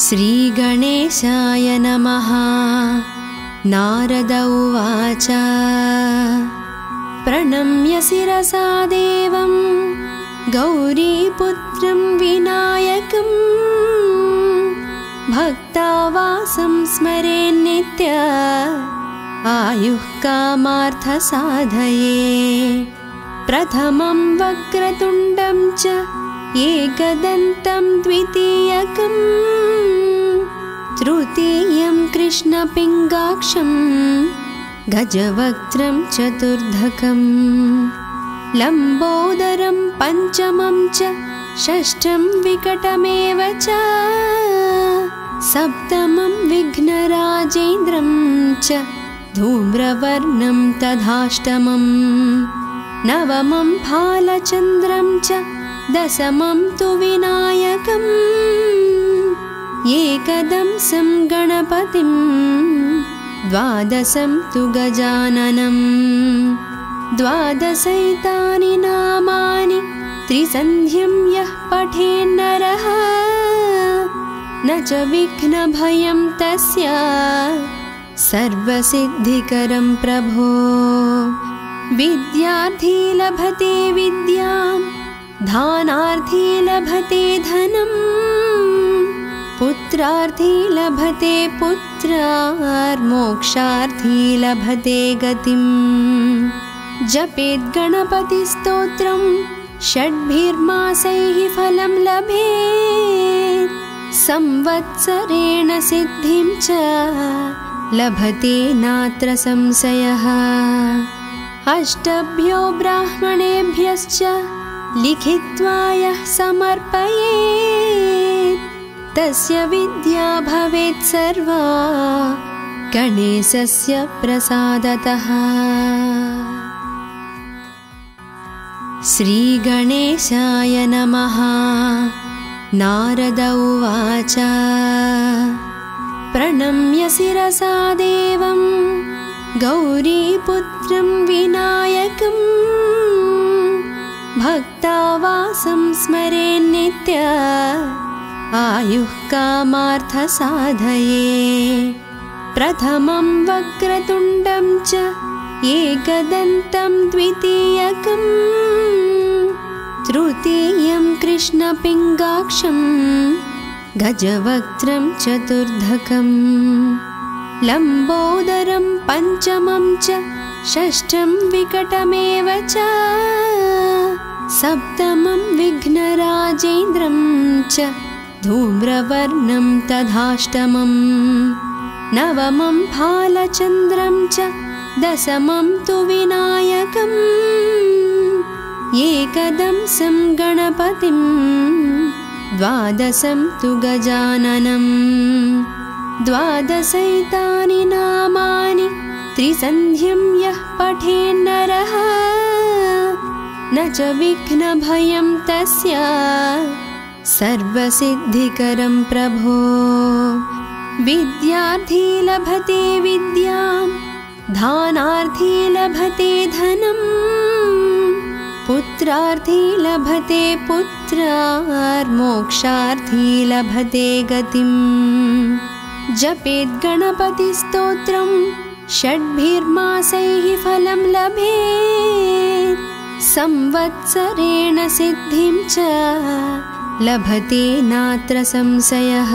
श्रीगणेशाय नमः। नारद उवाच प्रणम्य शिरसा देवं गौरीपुत्रं विनायकं भक्तावासं स्मरेन्नित्य आयुः कामार्थसाधये। प्रथमं वक्रतुण्डं च एकदन्तं द्वितीयकं तृतीयं कृष्णपिङ्गाक्षं गजवक्त्रं चतुर्धकं लम्बोदरं पञ्चमं च षष्ठं विकटमेव च सप्तमं विघ्नराजेन्द्रं च धूम्रवर्णं तथाष्टमं नवमं भालचन्द्रं च दशमं तु विनायकम् एकदंसं गणपतिं द्वादशं तु गजाननं द्वादशैतानि नामानि त्रिसन्ध्यं यः पठेन्नरः न च विघ्नभयं तस्य सर्वसिद्धिकरं प्रभो। विद्यार्थी लभते विद्यां धानार्थी लभते धनं पुत्रार्थी लभते पुत्रार्मोक्षार्थी लभते गतिं। जपेत् गणपतिस्तोत्रं षड्भिर्मासैः फलं लभेत् संवत्सरेण सिद्धिं च लभते नात्र संशयः। अष्टभ्यो ब्राह्मणेभ्यश्च लिखित्वा यः समर्पयेत् तस्य विद्या भवेत् सर्वा गणेशस्य प्रसादतः। श्रीगणेशाय नमः। नारद उवाच प्रणम्य शिरसा देवं गौरीपुत्रं विनायकं भक्तावासं स्मरेन्नित्य आयुः कामार्थसाधये। प्रथमं वक्रतुण्डं च एकदन्तं द्वितीयकं तृतीयं कृष्णपिङ्गाक्षं गजवक्त्रं चतुर्धकं लम्बोदरं पञ्चमं च षष्ठं विकटमेव च सप्तमं विघ्नराजेन्द्रं च धूम्रवर्णं तथाष्टमं नवमं भालचन्द्रं च दशमं तु विनायकम् एकदंसं गणपतिं द्वादशं तु गजाननं द्वादशैतानि नामानि त्रिसन्ध्यं यः पठेन्नरः न च विघ्नभयं तस्य सर्वसिद्धिकरं प्रभो। विद्यार्थी लभते विद्यां धानार्थी लभते धनं पुत्रार्थी लभते पुत्रार्मोक्षार्थी लभते गतिं। जपेत् गणपतिस्तोत्रं षड्भिर्मासैः फलं लभेत् संवत्सरेण सिद्धिं च लभते नात्र संशयः।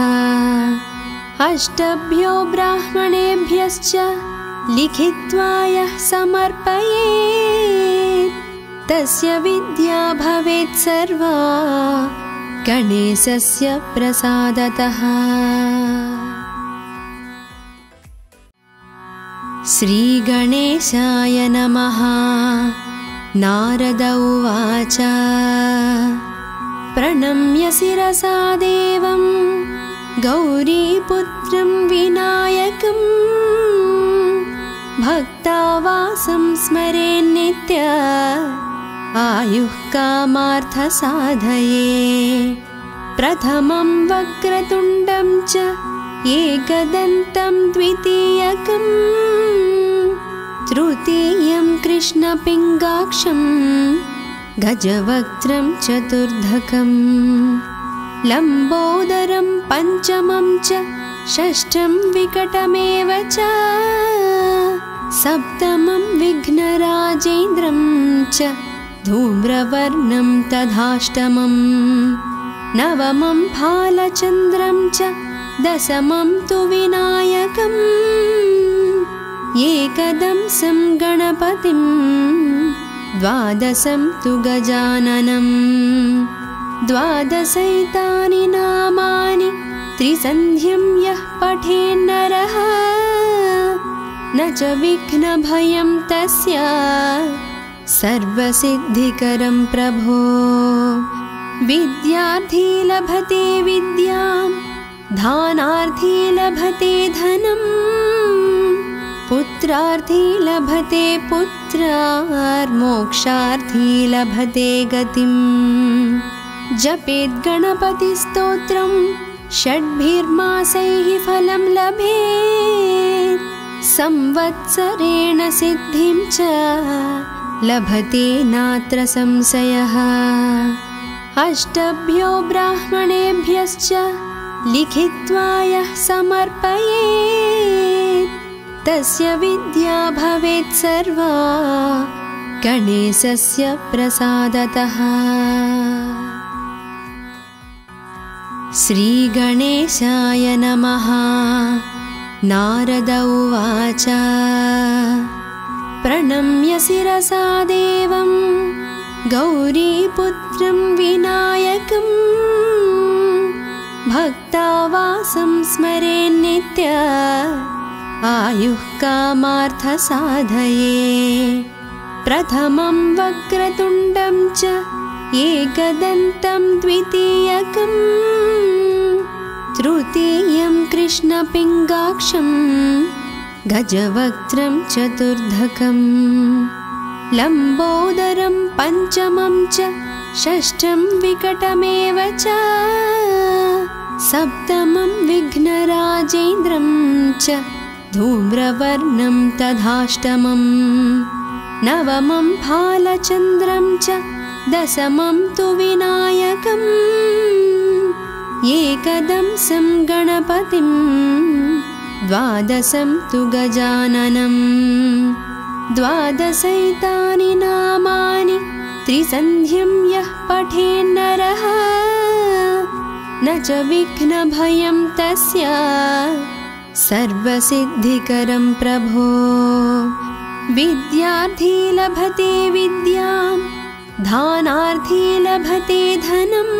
अष्टभ्यो ब्राह्मणेभ्यश्च लिखित्वा यः समर्पयेत् तस्य विद्या भवेत् सर्वा गणेशस्य प्रसादतः। श्रीगणेशाय नमः। नारद उवाच प्रणम्य शिरसा देवं गौरीपुत्रं विनायकं भक्तावासं स्मरेन्नित्य आयुः कामार्थसाधये। प्रथमं वक्रतुण्डं च एकदन्तं द्वितीयकं तृतीयं कृष्णपिङ्गाक्षं गजवक्त्रं चतुर्धकं लम्बोदरं पञ्चमं च षष्ठं विकटमेव च सप्तमं विघ्नराजेन्द्रं च धूम्रवर्णं तथाष्टमं नवमं फालचन्द्रं च दशमं तु विनायकम् एकदंसं गणपतिं द्वादशं तु गजाननं द्वादशैतानि नामानि त्रिसन्ध्यं यः पठेन्नरः न च विघ्नभयं तस्य सर्वसिद्धिकरं प्रभो विद्यार्थी लभते विद्यां दानार्थी लभते धनम् पुत्रार्थी लभते पुत्रार्मोक्षार्थी लभते गतिम् जपेत् गणपतिस्तोत्रं षड्भिर्मासैः फलं लभेत् संवत्सरेण सिद्धिं च लभते नात्र संशयः अष्टभ्यो ब्राह्मणेभ्यश्च लिखित्वा यः समर्पयेत् तस्य विद्या भवेत् सर्वा गणेशस्य प्रसादतः। श्रीगणेशाय नमः। नारद उवाच प्रणम्य शिरसा देवं गौरीपुत्रं विनायकं भक्तावासं स्मरेन्नित्य आयुः कामार्थसाधये प्रथमं वक्रतुण्डं च एकदन्तं द्वितीयकं तृतीयं कृष्णपिङ्गाक्षं गजवक्त्रं चतुर्धकं लम्बोदरं पञ्चमं च षष्ठं विकटमेव च सप्तमं विघ्नराजेन्द्रं च धूम्रवर्णं तथाष्टमं नवमं फालचन्द्रं च दशमं तु विनायकम् एकदंसं गणपतिं द्वादशं तु गजाननं द्वादशैतानि नामानि त्रिसन्ध्यं यः पठेन्नरः न च विघ्नभयं तस्य सर्वसिद्धिकरं प्रभो विद्यार्थी लभते विद्यां दानार्थी लभते धनम्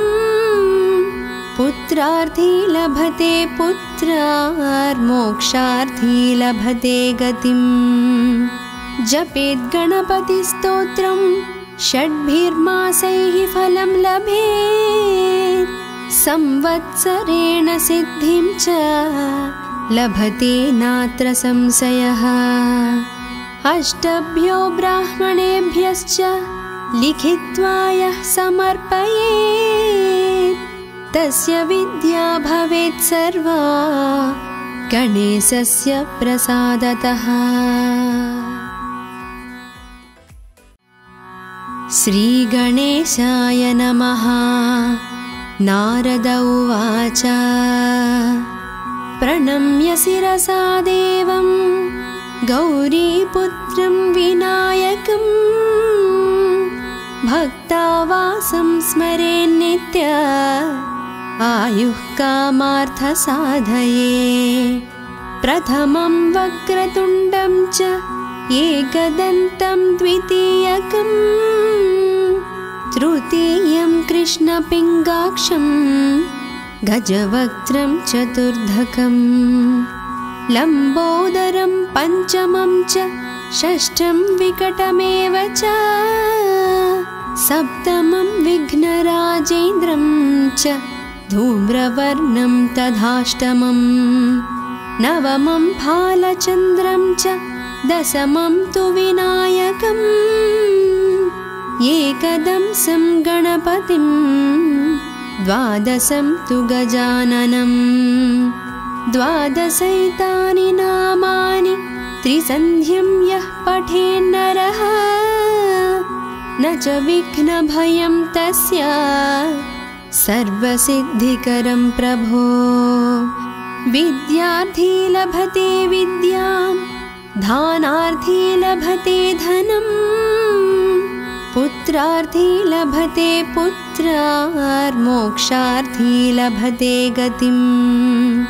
पुत्रार्थी लभते पुत्रार्मोक्षार्थी लभते गतिम् जपेत् गणपतिस्तोत्रं षड्भिर्मासैः फलं लभेत् संवत्सरेण सिद्धिं च लभते नात्र संशयः अष्टभ्यो ब्राह्मणेभ्यश्च लिखित्वा यः समर्पयेत् तस्य विद्या भवेत् सर्वा गणेशस्य प्रसादतः। श्रीगणेशाय नमः। नारद उवाच प्रणम्य शिरसा देवं गौरीपुत्रं विनायकं भक्तावासं स्मरेन्नित्य आयुः कामार्थसाधये प्रथमं वक्रतुण्डं च एकदन्तं द्वितीयकं तृतीयं कृष्णपिङ्गाक्षं गजवक्त्रं चतुर्धकं लम्बोदरं पञ्चमं च षष्ठं विकटमेव च सप्तमं विघ्नराजेन्द्रं च धूम्रवर्णं तथाष्टमं नवमं फालचन्द्रं च दशमं तु विनायकम् एकदंसं गणपतिं द्वादशं तु गजाननं द्वादशैतानि नामानि त्रिसन्ध्यं यः पठेन्नरः न च विघ्नभयं तस्य सर्वसिद्धिकरं प्रभो। विद्यार्थी लभते विद्यां, दानार्थी लभते धनं, पुत्रार्थी लभते पुत्रार्, मोक्षार्थी लभते गतिम्।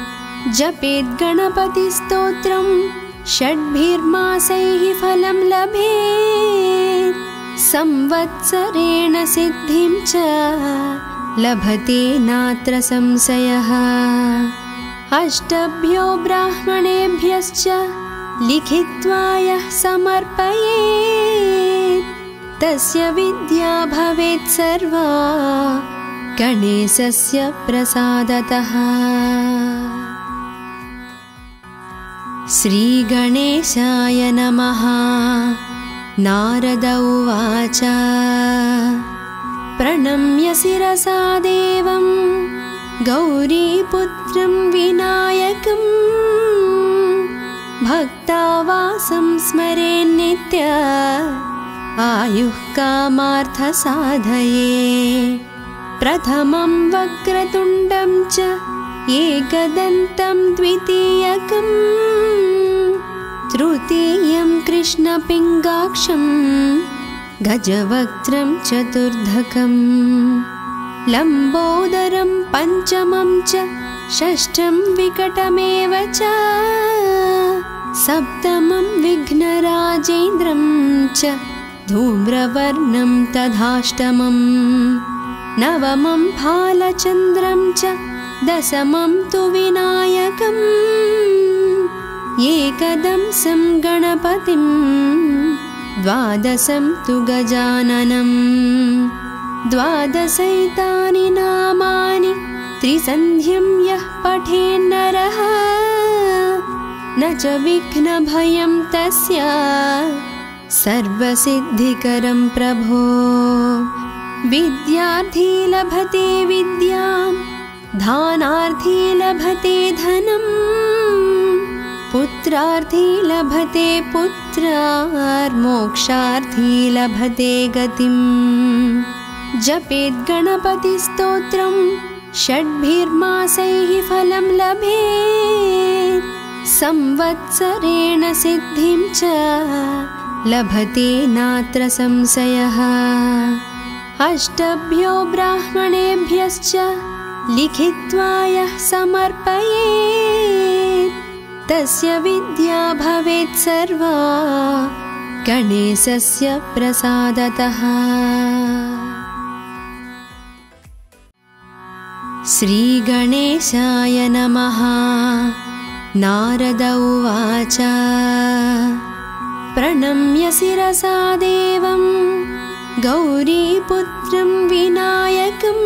जपेत् गणपतिस्तोत्रं षड्भिर्मासैः फलं लभेत्, संवत्सरेण सिद्धिं च लभते नात्र संशयः। अष्टभ्यो ब्राह्मणेभ्यश्च लिखित्वा यः समर्पयेत्, तस्य विद्या भवेत् सर्वा गणेशस्य प्रसादतः। श्रीगणेशाय नमः। नारद उवाच प्रणम्य शिरसा देवं गौरीपुत्रं विनायकं, भक्तावासं स्मरेन्नित्य आयुः कामार्थसाधये। प्रथमं वक्रतुण्डं च एकदन्तं द्वितीयकं, तृतीयं कृष्णपिङ्गाक्षं गजवक्त्रं चतुर्धकं, लम्बोदरं पञ्चमं च षष्ठं विकटमेव च, सप्तमं विघ्नराजेन्द्रं च धूम्रवर्णं तथाष्टमं, नवमं फालचन्द्रं च दशमं तु विनायकम्, एकदंसं गणपतिं द्वादशं तु गजाननं। द्वादशैतानि नामानि त्रिसन्ध्यं यः पठेन्नरः, न च विघ्नभयं तस्य सर्वसिद्धिकरं प्रभो। विद्यार्थी लभते विद्यां, दानार्थी लभते धनं, पुत्रार्थी लभते पुत्रार्, मोक्षार्थी लभते गतिम्। जपेत् गणपतिस्तोत्रं षड्भिर्मासैः फलं लभेत्, संवत्सरेण सिद्धिं च लभते नात्र संशयः। अष्टभ्यो ब्राह्मणेभ्यश्च लिखित्वा यः समर्पयेत्, तस्य विद्या भवेत् सर्वा गणेशस्य प्रसादतः। श्रीगणेशाय नमः। नारद उवाच प्रणम्य शिरसा देवं गौरीपुत्रं विनायकं,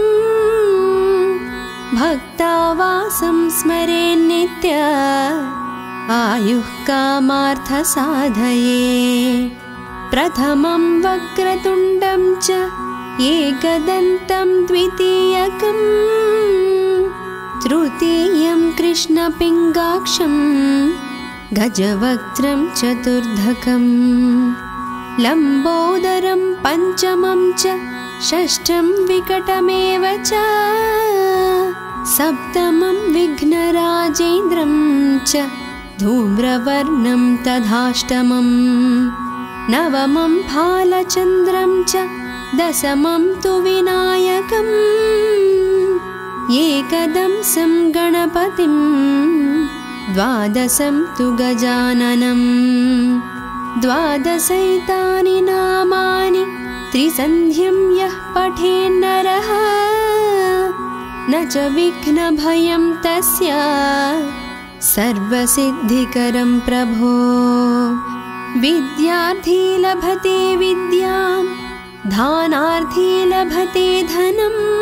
भक्तावासं स्मरेन्नित्य आयुः कामार्थसाधये। प्रथमं वक्रतुण्डं च एकदन्तं द्वितीयकं, तृतीयं कृष्णपिङ्गाक्षं गजवक्त्रं चतुर्धकं, लम्बोदरं पञ्चमं च षष्ठं विकटमेव च, सप्तमं विघ्नराजेन्द्रं च धूम्रवर्णं तथाष्टमं, नवमं फालचन्द्रं च दशमं तु विनायकम्, एकदंसं गणपतिं द्वादशं तु गजाननं। द्वादशैतानि नामानि त्रिसन्ध्यं यः पठेन्नरः, न च विघ्नभयं तस्य सर्वसिद्धिकरं प्रभो। विद्यार्थी लभते विद्यां, दानार्थी लभते धनं,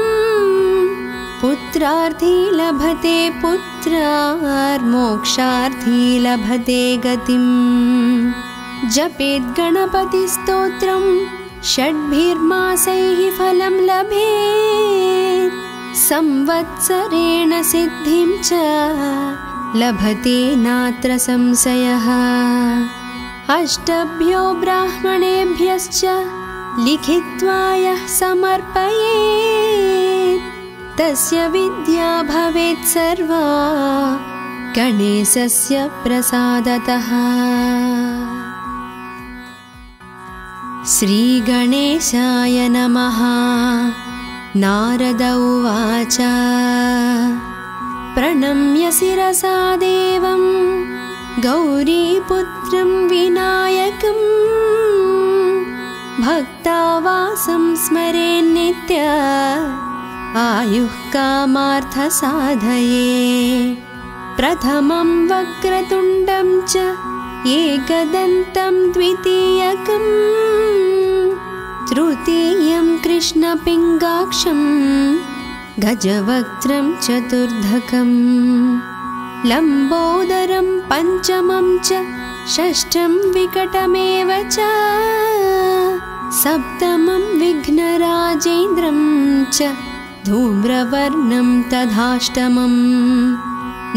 पुत्रार्थी लभते पुत्रार्, मोक्षार्थी लभते गतिम्। जपेत् गणपतिस्तोत्रं षड्भिर्मासैः फलं लभेत्, संवत्सरेण सिद्धिं च लभते नात्र संशयः। अष्टभ्यो ब्राह्मणेभ्यश्च लिखित्वा यः समर्पयेत्, तस्य विद्या भवेत् सर्वा गणेशस्य प्रसादतः। श्रीगणेशाय नमः। नारद उवाच प्रणम्य शिरसा देवं गौरीपुत्रं विनायकं भक्तावासं स्मरेन्नित्य आयुः कामार्थसाधये। प्रथमं वक्रतुण्डं च एकदन्तं द्वितीयकं तृतीयं कृष्णपिङ्गाक्षं गजवक्त्रं चतुर्धकं लम्बोदरं पञ्चमं च षष्ठं विकटमेव च सप्तमं विघ्नराजेन्द्रं च धूम्रवर्णं तथाष्टमं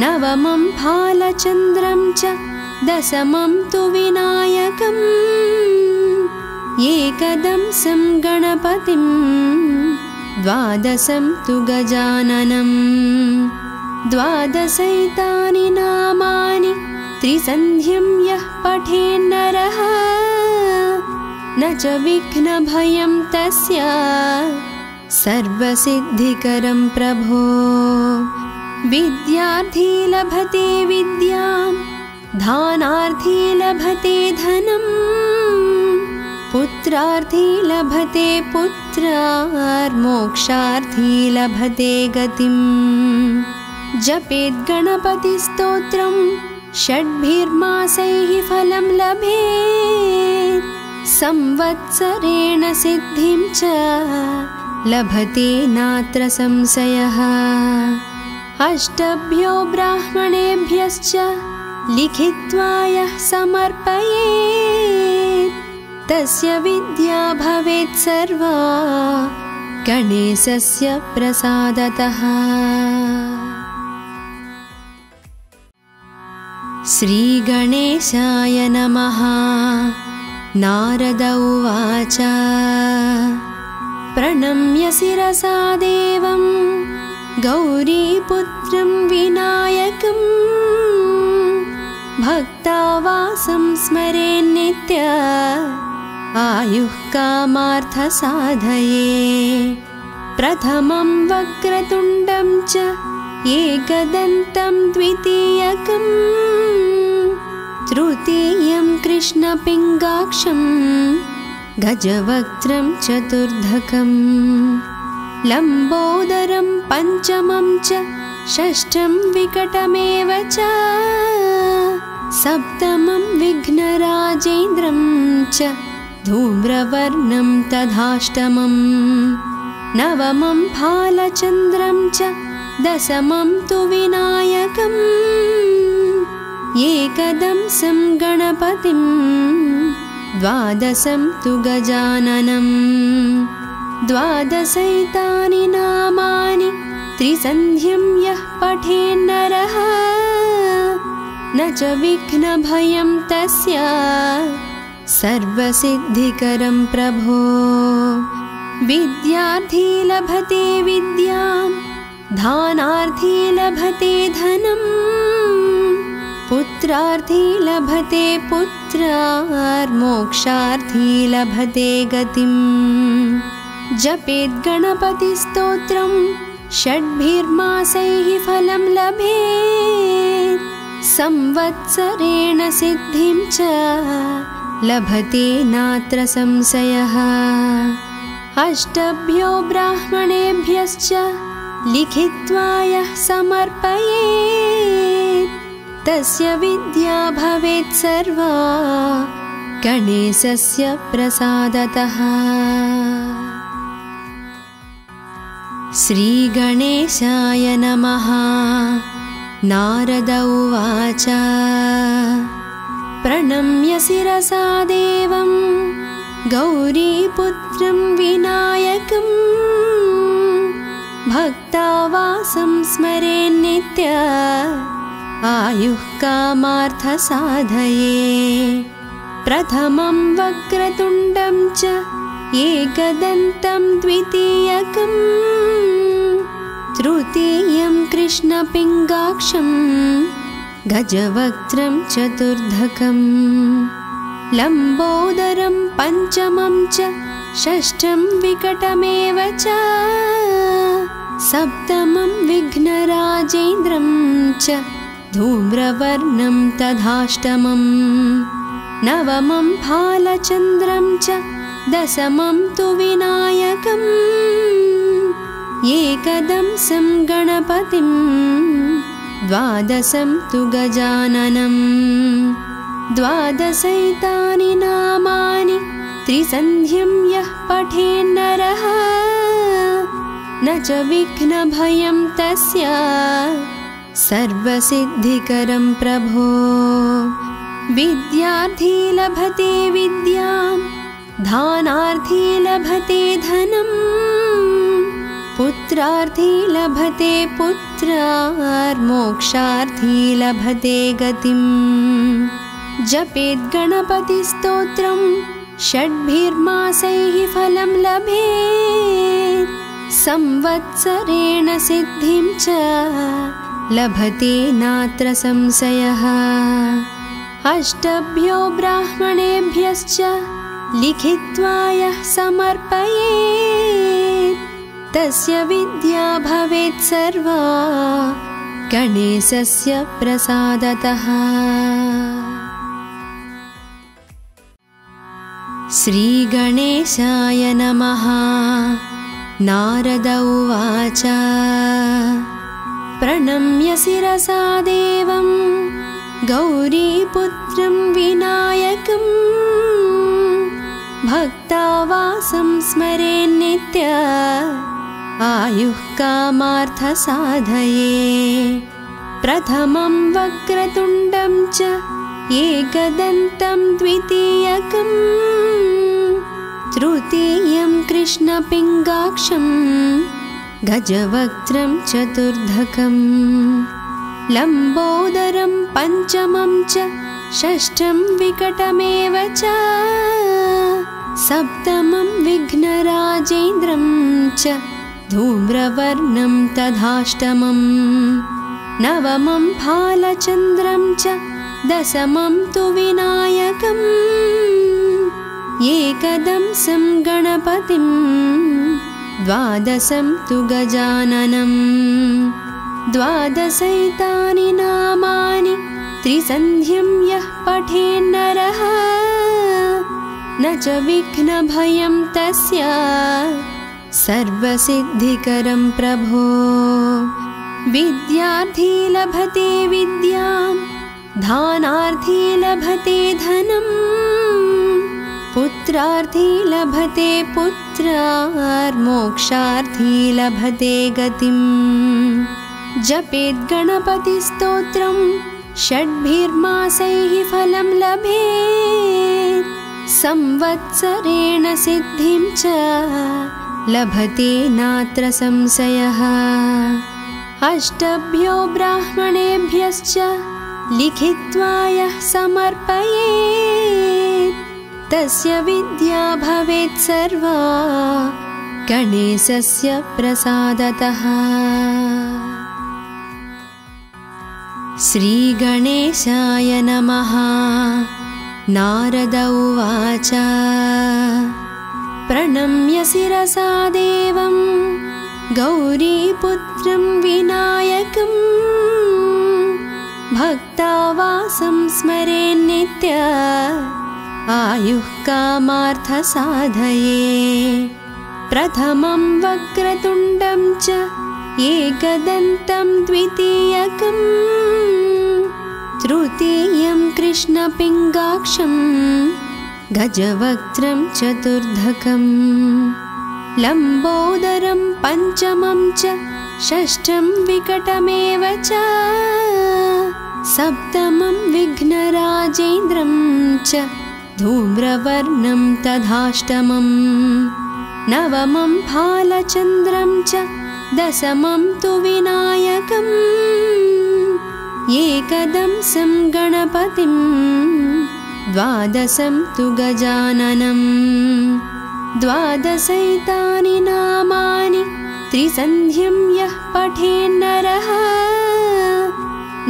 नवमं भालचन्द्रं च दशमं तु विनायकम् एकदंसं गणपतिं द्वादशं तु गजाननं द्वादशैतानि नामानि त्रिसन्ध्यं यः पठेन्नरः न च विघ्नभयं तस्य सर्वसिद्धिकरं प्रभो। विद्यार्थी लभते विद्यां दानार्थी लभते धनं पुत्रार्थी लभते पुत्रार्मोक्षार्थी लभते गतिं। जपेत् गणपतिस्तोत्रं षड्भिर्मासैः फलं लभेत् संवत्सरेण सिद्धिं च लभते नात्र संशयः। अष्टभ्यो ब्राह्मणेभ्यश्च लिखित्वा यः समर्पयेत् तस्य विद्या भवेत् सर्वा गणेशस्य प्रसादतः। श्रीगणेशाय नमः। नारद उवाच प्रणम्य शिरसा देवं गौरीपुत्रं विनायकं भक्तावासं स्मरेन्नित्य आयुः कामार्थसाधये। प्रथमं वक्रतुण्डं च एकदन्तं द्वितीयकं तृतीयं कृष्णपिङ्गाक्षं गजवक्त्रं चतुर्धकं लम्बोदरं पञ्चमं च षष्ठं विकटमेव च सप्तमं विघ्नराजेन्द्रं च धूम्रवर्णं तथाष्टमं नवमं भालचन्द्रं च दशमं तु विनायकम् एकदंसं गणपतिं द्वादशं तु गजाननं द्वादशैतानि नामानि त्रिसन्ध्यं यः पठेन्नरः न च विघ्नभयं तस्य सर्वसिद्धिकरं प्रभो। विद्यार्थी लभते विद्यां दानार्थी लभते धनं पुत्रार्थी लभते पुत्रार्मोक्षार्थी लभते गतिं। जपेत् गणपतिस्तोत्रं षड्भिर्मासैः फलं लभेत् संवत्सरेण सिद्धिं च लभते नात्र संशयः। अष्टभ्यो ब्राह्मणेभ्यश्च लिखित्वा यः समर्पयेत् तस्य विद्या भवेत् सर्वा गणेशस्य प्रसादतः। श्रीगणेशाय नमः। नारद उवाच प्रणम्य शिरसा देवं गौरीपुत्रं विनायकं भक्तावासं स्मरेन्नित्य आयुः कामार्थसाधये। प्रथमं वक्रतुण्डं च एकदन्तं द्वितीयकं तृतीयं कृष्णपिङ्गाक्षं गजवक्त्रं चतुर्धकं लम्बोदरं पञ्चमं च षष्ठं विकटमेव च सप्तमं विघ्नराजेन्द्रं च धूम्रवर्णं तथाष्टमं नवमं फालचन्द्रं च दशमं तु विनायकम् एकदंसं गणपतिं द्वादशं तु गजाननं द्वादशैतानि नामानि त्रिसन्ध्यं यः पठेन्नरः न च विघ्नभयं तस्य सर्वसिद्धिकरं प्रभो विद्यार्थी लभते विद्यां दानार्थी लभते धनं पुत्रार्थी लभते पुत्रार्मोक्षार्थी लभते गतिं जपेत् गणपतिस्तोत्रं षड्भिर्मासैः फलं लभेत् संवत्सरेण सिद्धिं च लभते नात्र संशयः अष्टभ्यो ब्राह्मणेभ्यश्च लिखित्वा यः समर्पयेत् तस्य विद्या भवेत् सर्वा गणेशस्य प्रसादतः। श्रीगणेशाय नमः। नारद उवाच प्रणम्य शिरसा देवं गौरीपुत्रं विनायकं भक्तावासं स्मरेन्नित्य आयुः कामार्थसाधये प्रथमं वक्रतुण्डं च एकदन्तं द्वितीयकं तृतीयं कृष्णपिङ्गाक्षं गजवक्त्रं चतुर्धकं लम्बोदरं पञ्चमं च षष्ठं विकटमेव च सप्तमं विघ्नराजेन्द्रं च धूम्रवर्णं तथाष्टमं नवमं फालचन्द्रं च दशमं तु विनायकम् एकदंसं गणपतिं द्वादशं तु गजाननं द्वादशैतानि नामानि त्रिसन्ध्यं यः पठेन्नरः न च विघ्नभयं तस्य सर्वसिद्धिकरं प्रभो विद्यार्थी लभते विद्यां दानार्थी लभते धनं पुत्रार्थी लभते पुत्रार्मोक्षार्थी लभते गतिं जपेत् गणपतिस्तोत्रं षड्भिर्मासैः फलं लभेत् संवत्सरेण सिद्धिं च लभते नात्र संशयः अष्टभ्यो ब्राह्मणेभ्यश्च लिखित्वा यः समर्पयेत् तस्य विद्या भवेत् सर्वा गणेशस्य प्रसादतः। श्रीगणेशाय नमः। नारद उवाच प्रणम्य शिरसा देवं गौरीपुत्रं विनायकं भक्तावासं स्मरेन्नित्य आयुः कामार्थसाधये प्रथमं वक्रतुण्डं च एकदन्तं द्वितीयकं तृतीयं कृष्णपिङ्गाक्षं गजवक्त्रं चतुर्धकं लम्बोदरं पञ्चमं च षष्ठं विकटमेव च सप्तमं विघ्नराजेन्द्रं च धूम्रवर्णं तथाष्टमं नवमं फालचन्द्रं च दशमं तु विनायकम् एकदंसं गणपतिं द्वादशं तु गजाननं द्वादशैतानि नामानि त्रिसन्ध्यं यः पठेन्नरः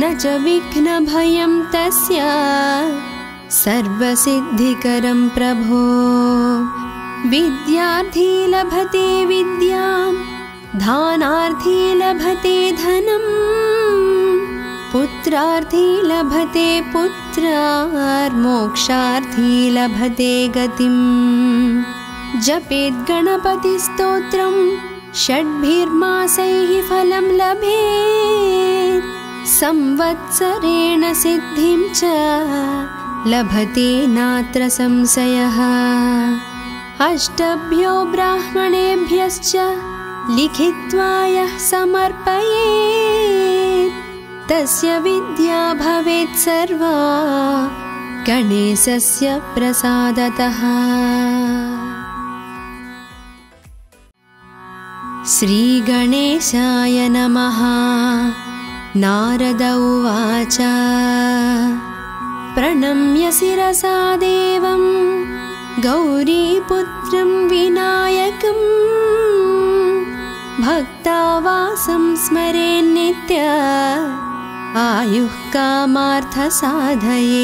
न च विघ्नभयं तस्य सर्वसिद्धिकरं प्रभो। विद्यार्थी लभते विद्यां दानार्थी लभते धनं पुत्रार्थी लभते पुत्रार्मोक्षार्थी लभते गतिम्। जपेत् गणपतिस्तोत्रं षड्भिर्मासैः फलं लभेत् संवत्सरेण सिद्धिं च लभते नात्र संशयः। अष्टभ्यो ब्राह्मणेभ्यश्च लिखित्वा यः समर्पयेत् तस्य विद्या भवेत् सर्वा गणेशस्य प्रसादतः। श्रीगणेशाय नमः। नारद उवाच प्रणम्य शिरसा देवं गौरीपुत्रं विनायकं भक्तावासं स्मरेन्नित्य आयुः कामार्थसाधये।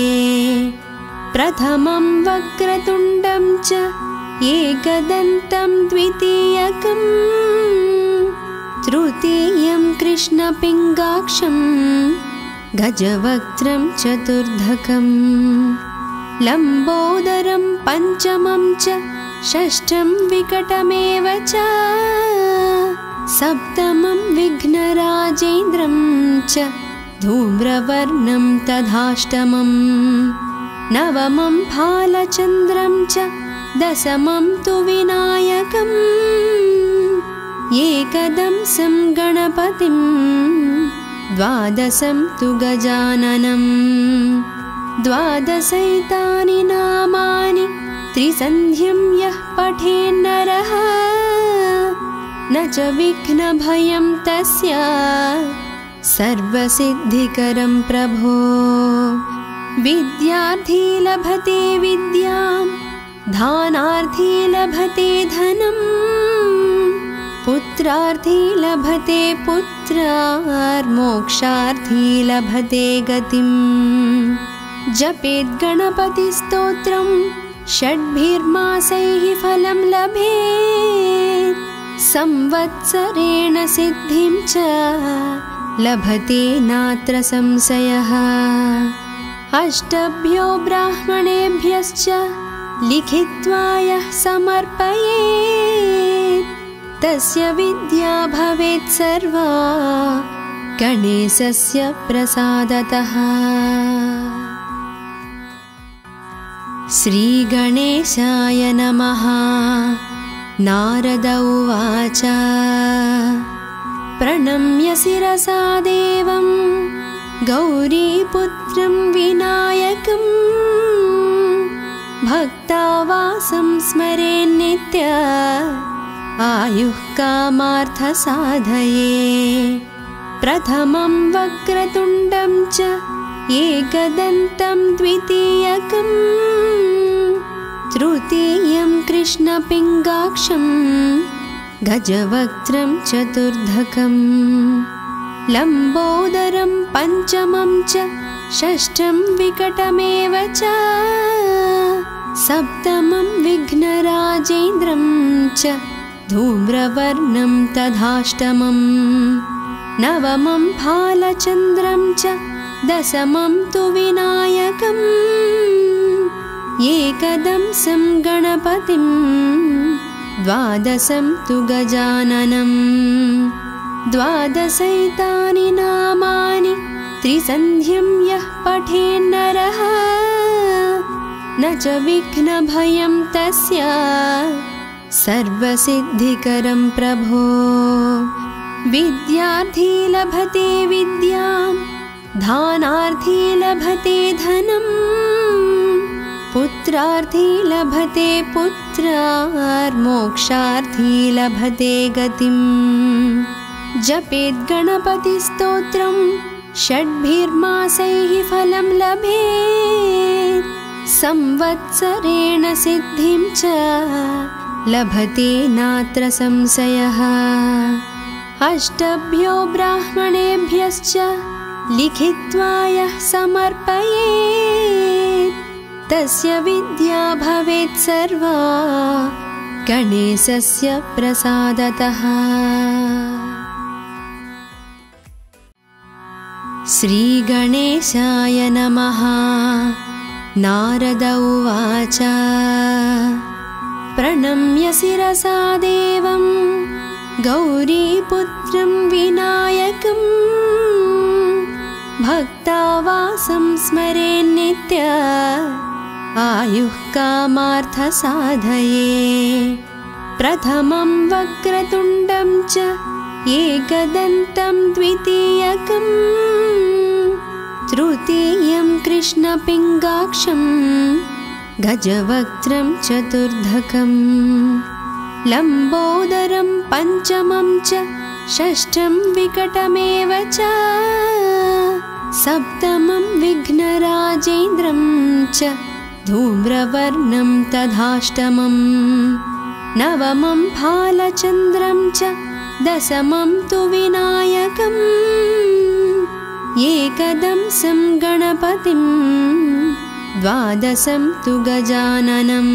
प्रथमं वक्रतुण्डं च एकदन्तं द्वितीयकं तृतीयं कृष्णपिङ्गाक्षं गजवक्त्रं चतुर्धकं लम्बोदरं पञ्चमं च षष्ठं विकटमेव च सप्तमं विघ्नराजेन्द्रं च धूम्रवर्णं तथाष्टमं नवमं भालचन्द्रं च दशमं तु विनायकम् एकदंसं गणपतिं द्वादशं तु गजाननं द्वादशैतानि नामानि त्रिसन्ध्यं यः पठेन्नरः न च विघ्नभयं तस्य सर्वसिद्धिकरं प्रभो। विद्यार्थी लभते विद्यां दानार्थी लभते धनं पुत्रार्थी लभते पुत्रार्मोक्षार्थी लभते गतिम्। जपेत् गणपतिस्तोत्रं षड्भिर्मासैः फलं लभेत् संवत्सरेण सिद्धिं च लभते नात्र संशयः। अष्टभ्यो ब्राह्मणेभ्यश्च लिखित्वा यः समर्पयेत् तस्य विद्या भवेत् सर्वा गणेशस्य प्रसादतः। श्रीगणेशाय नमः। नारद उवाच प्रणम्य शिरसा देवं गौरीपुत्रं विनायकं भक्तावासं स्मरेन्नित्य आयुः कामार्थसाधये। प्रथमं वक्रतुण्डं च एकदन्तं द्वितीयकं तृतीयं कृष्णपिङ्गाक्षं गजवक्त्रं चतुर्धकं लम्बोदरं पञ्चमं च षष्ठं विकटमेव च सप्तमं विघ्नराजेन्द्रं च धूम्रवर्णं तथाष्टमं नवमं भालचन्द्रं च दशमं तु विनायकम् एकदंसं गणपतिं द्वादशं तु गजाननं द्वादशैतानि नामानि त्रिसन्ध्यं यः पठेन्नरः न च विघ्नभयं तस्य सर्वसिद्धिकरं प्रभो। विद्यार्थी लभते विद्यां दानार्थी लभते धनं पुत्रार्थी लभते पुत्रार्मोक्षार्थी लभते गतिम्। जपेत् गणपतिस्तोत्रं षड्भिर्मासैः फलं लभेत् संवत्सरेण सिद्धिं च लभते नात्र संशयः। अष्टभ्यो ब्राह्मणेभ्यश्च लिखित्वा यः समर्पयेत् तस्य विद्या भवेत् सर्वा गणेशस्य प्रसादतः। श्रीगणेशाय नमः। नारद उवाच प्रणम्य शिरसा देवं गौरीपुत्रं विनायकं भक्तावासं स्मरेन्नित्य आयुः कामार्थसाधये। प्रथमं वक्रतुण्डं च एकदन्तं द्वितीयकं तृतीयं कृष्णपिङ्गाक्षं गजवक्त्रं चतुर्धकं लम्बोदरं पञ्चमं च षष्ठं विकटमेव च सप्तमं विघ्नराजेन्द्रं च धूम्रवर्णं तथाष्टमं नवमं फालचन्द्रं च दशमं तु विनायकम् एकदंसं गणपतिं द्वादशं तु गजाननं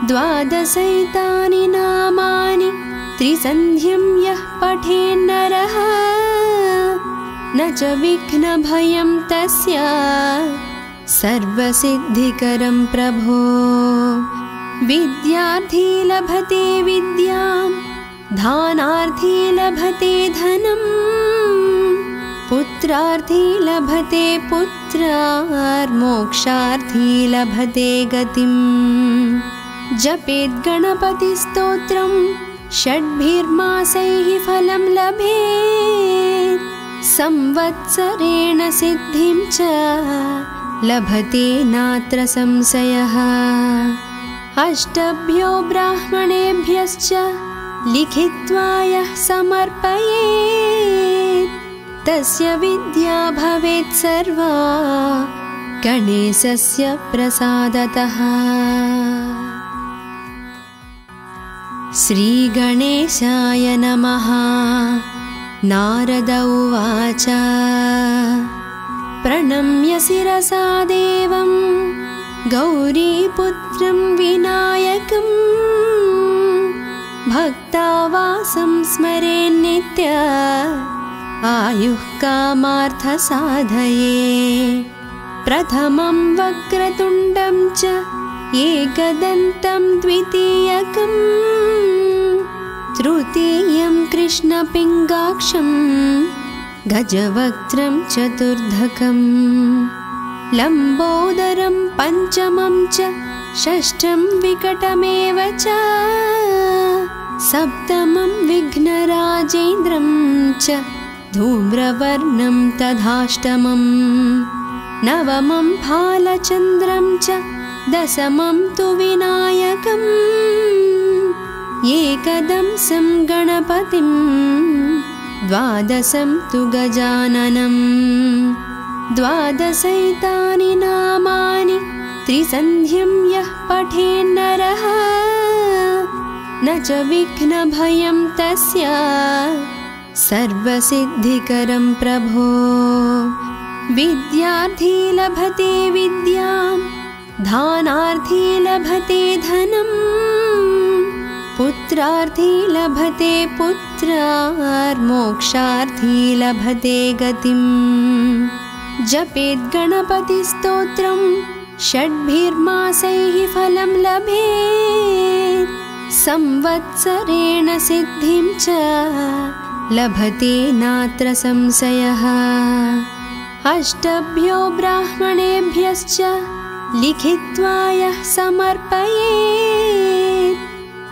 द्वादशैतानि नामानि त्रिसन्ध्यं यः पठेन्नरः न च विघ्नभयं तस्य सर्वसिद्धिकरं प्रभो। विद्यार्थी लभते विद्यां दानार्थी लभते धनं पुत्रार्थी लभते पुत्रार्मोक्षार्थी लभते गतिं। जपेत् गणपतिस्तोत्रं षड्भिर्मासैः फलं लभेत् संवत्सरेण सिद्धिं च लभते नात्र संशयः। अष्टभ्यो ब्राह्मणेभ्यश्च लिखित्वा यः समर्पयेत् तस्य विद्या भवेत् सर्वा गणेशस्य प्रसादतः। श्रीगणेशाय नमः। नारद उवाच प्रणम्य शिरसा देवं गौरीपुत्रं विनायकं भक्तावासं स्मरेन्नित्य आयुः कामार्थसाधये। प्रथमं वक्रतुण्डं च एकदन्तं द्वितीयकं तृतीयं कृष्णपिङ्गाक्षं गजवक्त्रं चतुर्धकं लम्बोदरं पञ्चमं च षष्ठं विकटमेव च सप्तमं विघ्नराजेन्द्रं च धूम्रवर्णं तथाष्टमं नवमं फालचन्द्रं च दशमं तु विनायकम् एकदंसं गणपतिं द्वादशं तु गजाननं द्वादशैतानि नामानि त्रिसन्ध्यं यः पठेन्नरः न च विघ्नभयं तस्य सर्वसिद्धिकरं प्रभो। विद्यार्थी लभते विद्यां दानार्थी लभते धनं पुत्रार्थी लभते पुत्रार्मोक्षार्थी लभते गतिं। जपेत् गणपतिस्तोत्रं षड्भिर्मासैः फलं लभेत् संवत्सरेण सिद्धिं च लभते नात्र संशयः। अष्टभ्यो ब्राह्मणेभ्यश्च लिखित्वा यः समर्पयेत्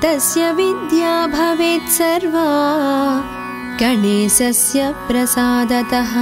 तस्य विद्या भवेत् सर्वा गणेशस्य प्रसादतः।